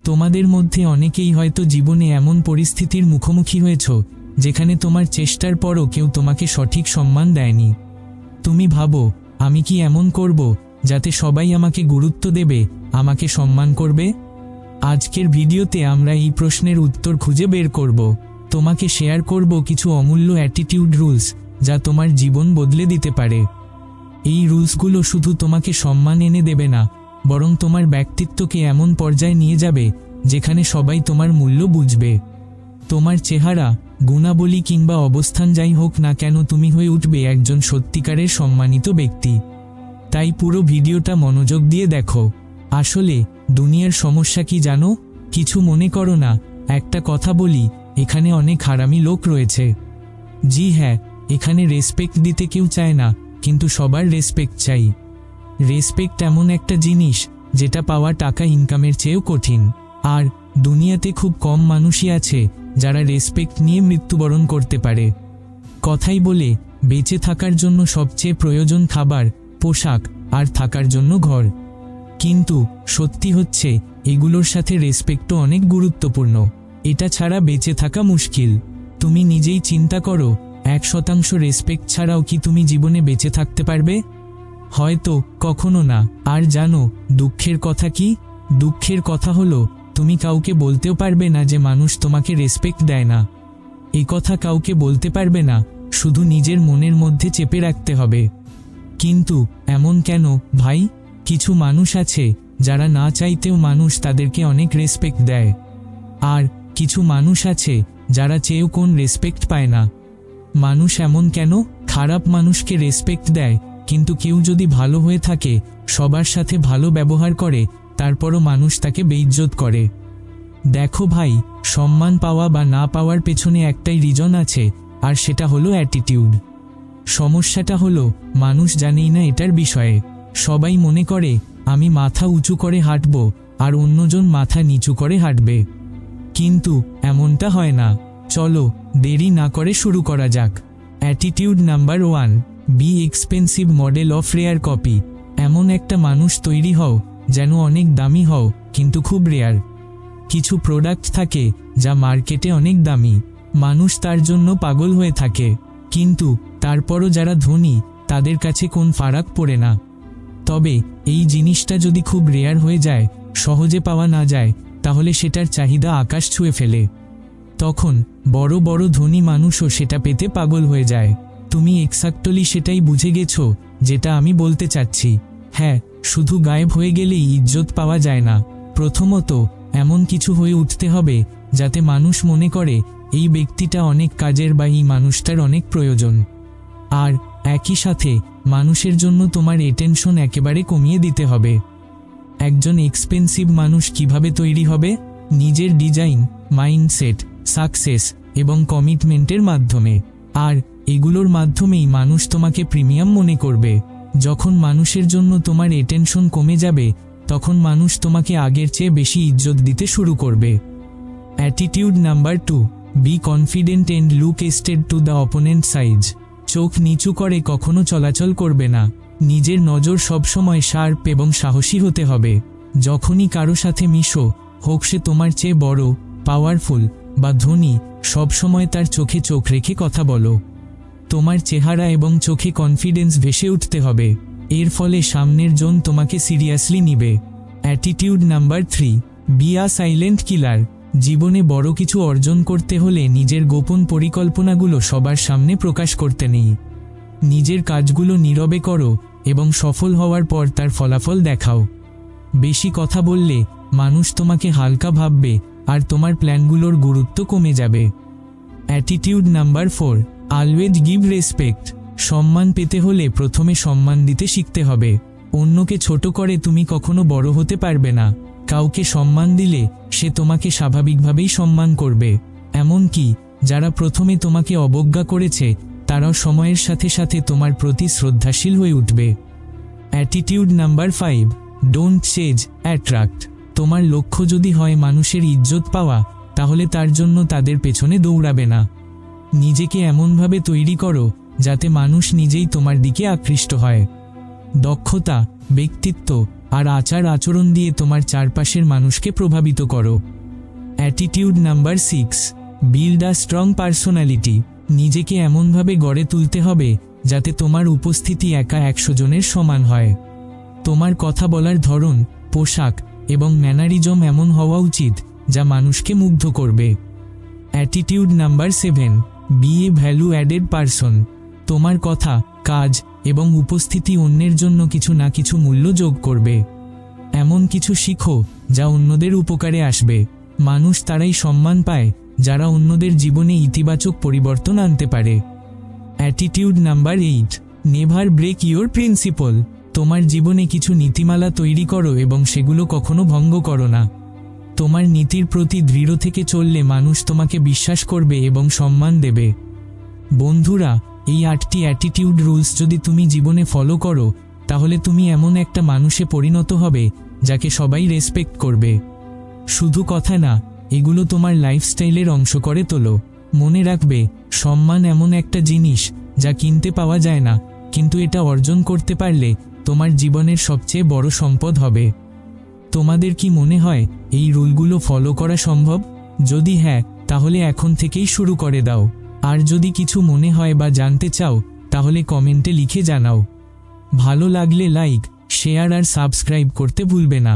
তোমাদের মধ্যে অনেকেই হয়তো জীবনে এমন পরিস্থিতির মুখোমুখি হয়েছ যেখানে তোমার চেষ্টার পরও কেউ তোমাকে সঠিক সম্মান দেয়নি। তুমি ভাবো, আমি কি এমন করব যাতে সবাই আমাকে গুরুত্ব দেবে, আমাকে সম্মান করবে? আজকের ভিডিওতে আমরা এই প্রশ্নের উত্তর খুঁজে বের করব। তোমাকে শেয়ার করব কিছু অমূল্য অ্যাটিটিউড রুলস যা তোমার জীবন বদলে দিতে পারে। এই রুলসগুলো শুধু তোমাকে সম্মান এনে দেবে না, বরং তোমার ব্যক্তিত্বকে এমন পর্যায়ে নিয়ে যাবে যেখানে সবাই তোমার মূল্য বুঝবে। তোমার চেহারা, গুণাবলী কিংবা অবস্থান যাই হোক না কেন, তুমি হয়ে উঠবে একজন সত্যিকারের সম্মানিত ব্যক্তি। তাই পুরো ভিডিওটা মনোযোগ দিয়ে দেখো। আসলে দুনিয়ার সমস্যা কি জানো? কিছু মনে করো না, একটা কথা বলি, এখানে অনেক হারামি লোক রয়েছে। জি হ্যাঁ, এখানে রেসপেক্ট দিতে কেউ চায় না, কিন্তু সবার রেসপেক্ট চাই। রেসপেক্ট এমন একটা জিনিস যেটা পাওয়া টাকা ইনকামের চেয়েও কঠিন। আর দুনিয়াতে খুব কম মানুষই আছে যারা রেসপেক্ট নিয়ে মৃত্যুবরণ করতে পারে। কথাই বলে, বেঁচে থাকার জন্য সবচেয়ে প্রয়োজন খাবার, পোশাক আর থাকার জন্য ঘর। কিন্তু সত্যি হচ্ছে, এগুলোর সাথে রেসপেক্টও অনেক গুরুত্বপূর্ণ। এটা ছাড়া বেঁচে থাকা মুশকিল। তুমি নিজেই চিন্তা করো, 1% রেসপেক্ট ছাড়াও কি তুমি জীবনে বেঁচে থাকতে পারবে? হয়তো কখনো না। আর জানো দুঃখের কথা কি? দুঃখের কথা হলো, তুমি কাউকে বলতেও পারবে না যে মানুষ তোমাকে রেসপেক্ট দেয় না। এই কথা কাউকে বলতে পারবে না, শুধু নিজের মনের মধ্যে চেপে রাখতে হবে। কিন্তু এমন কেন ভাই? কিছু মানুষ আছে যারা না চাইতেও মানুষ তাদেরকে অনেক রেসপেক্ট দেয়। আর কিছু মানুষ আছে যারা চেয়েও কোন রেসপেক্ট পায় না। মানুষ এমন কেন? খারাপ মানুষকে রেসপেক্ট দেয়, কিন্তু কেউ যদি ভালো হয়ে থাকে, সবার সাথে ভালো ব্যবহার করে, তারপরও মানুষ তাকে বেইজ্জত করে। দেখো ভাই, সম্মান পাওয়া বা না পাওয়ার পেছনে একটাই রিজন আছে, আর সেটা হলো অ্যাটিটিউড। সমস্যাটা হলো, মানুষ জানেই না এটার বিষয়ে। সবাই মনে করে আমি মাথা উঁচু করে হাঁটব, আর অন্যজন মাথা নিচু করে হাঁটবে। কিন্তু এমনটা হয় না। চলো দেরি না করে শুরু করা যাক। Attitude number 1, B expensive model of rare copy. এমন একটা মানুষ তৈরি হও যেন অনেক দামি হও, কিন্তু খুব রেয়ার। কিছু প্রোডাক্ট থাকে যা মার্কেটে অনেক দামি, মানুষ তার জন্য পাগল হয়ে থাকে, কিন্তু তারপরও যারা ধনী তাদের কাছে কোন ফারাক পড়ে না। তবে এই জিনিসটা যদি খুব রেয়ার হয়ে যায়, সহজে পাওয়া না যায়, তাহলে সেটার চাহিদা আকাশ ছুঁয়ে ফেলে। তখন বড় বড় ধনী মানুষও সেটা পেতে পাগল হয়ে যায়। তুমি এক্স্যাক্টলি সেটাই বুঝে গেছো যেটা আমি বলতে চাচ্ছি। হ্যাঁ, শুধু গায়েব হয়ে গেলেই ইজ্জত পাওয়া যায় না। প্রথমত এমন কিছু হয়ে উঠতে হবে যাতে মানুষ মনে করে এই ব্যক্তিটা অনেক কাজের বা এই মানুষটার অনেক প্রয়োজন। আর একই সাথে মানুষের জন্য তোমার অ্যাটেনশন একেবারে কমিয়ে দিতে হবে। একজন এক্সপেন্সিভ মানুষ কিভাবে তৈরি হবে? নিজের ডিজাইন, মাইন্ডসেট, সাকসেস এবং কমিটমেন্টের মাধ্যমে। আর এগুলোর মাধ্যমেই মানুষ তোমাকে প্রিমিয়াম মনে করবে। যখন মানুষের জন্য তোমার অ্যাটেনশন কমে যাবে, তখন মানুষ তোমাকে আগের চেয়ে বেশি ইজ্জত দিতে শুরু করবে। Attitude number 2, be confident and look straight to the opponent size. চোখ নিচু করে কখনো চলাচল করবে না। নিজের নজর সবসময় শার্প এবং সাহসী হতে হবে। যখনই কারো সাথে মিশো, হোক সে তোমার চেয়ে বড়, পাওয়ারফুল বা ধনী, সবসময় তার চোখে চোখ রেখে কথা বলো। তোমার চেহারা এবং চোখে কনফিডেন্স ভেসে উঠতে হবে। এর ফলে সামনের জন তোমাকে সিরিয়াসলি নিবে। Attitude number 3, be a silent killer. জীবনে বড় কিছু অর্জন করতে হলে নিজের গোপন পরিকল্পনাগুলো সবার সামনে প্রকাশ করতে নেই। নিজের কাজগুলো নীরবে করো এবং সফল হওয়ার পর তার ফলাফল দেখাও। বেশি কথা বললে মানুষ তোমাকে হালকা ভাববে আর তোমার প্ল্যানগুলোর গুরুত্ব কমে যাবে। Attitude number 4, always give respect. সম্মান পেতে হলে প্রথমে সম্মান দিতে শিখতে হবে। অন্যকে ছোট করে তুমি কখনো বড় হতে পারবে না। কাউকে সম্মান দিলে সে তোমাকে স্বাভাবিকভাবেই সম্মান করবে। এমনকি যারা প্রথমে তোমাকে অবজ্ঞা করেছে, তারাও সময়ের সাথে সাথে তোমার প্রতি শ্রদ্ধাশীল হয়ে উঠবে। Attitude number 5, don't chase, attract. তোমার লক্ষ্য যদি হয় মানুষের ইজ্জত পাওয়া, তাহলে তার জন্য তাদের পেছনে দৌড়াবে না। নিজেকে এমনভাবে তৈরি করো যাতে মানুষ নিজেই তোমার দিকে আকৃষ্ট হয়। দক্ষতা, ব্যক্তিত্ব আর আচার আচরণ দিয়ে তোমার চারপাশের মানুষকে প্রভাবিত করো। Attitude number 6, build a strong personality. নিজেকে এমনভাবে গড়ে তুলতে হবে যাতে তোমার উপস্থিতি একা 100 জনের সমান হয়। তোমার কথা বলার ধরন, পোশাক এবং ম্যানারিজম এমন হওয়া উচিত যা মানুষকে মুগ্ধ করবে। Attitude number 7, B a value added person. তোমার কথা, কাজ এবং উপস্থিতি অন্যের জন্য কিছু না কিছু মূল্য যোগ করবে। এমন কিছু শিখো যা অন্যদের উপকারে আসবে। মানুষ তারাই সম্মান পায় যারা অন্যদের জীবনে ইতিবাচক পরিবর্তন আনতে পারে। Attitude number 8, never break your principle. তোমার জীবনে কিছু নীতিমালা তৈরি করো এবং সেগুলো কখনো ভঙ্গ করো না। তোমার নীতির প্রতি দৃঢ় থেকে চললে মানুষ তোমাকে বিশ্বাস করবে এবং সম্মান দেবে। বন্ধুরা, এই 8টি অ্যাটিটিউড রুলস যদি তুমি জীবনে ফলো করো তাহলে তুমি এমন একটা মানুষে পরিণত হবে যাকে সবাই রেসপেক্ট করবে। শুধু কথা না, এগুলো তোমার লাইফস্টাইলের অংশ করে তোলো। মনে রাখবে, সম্মান এমন একটা জিনিস যা কিনতে পাওয়া যায় না, কিন্তু এটা অর্জন করতে পারলে তোমার জীবনের সবচেয়ে বড় সম্পদ হবে। তোমাদের কি মনে হয় এই রুলগুলো ফলো করা সম্ভব? যদি হ্যাঁ, তাহলে এখন থেকেই শুরু করে দাও। আর যদি কিছু মনে হয় বা জানতে চাও তাহলে কমেন্টে লিখে জানাও। ভালো লাগলে লাইক, শেয়ার আর সাবস্ক্রাইব করতে ভুলবে না।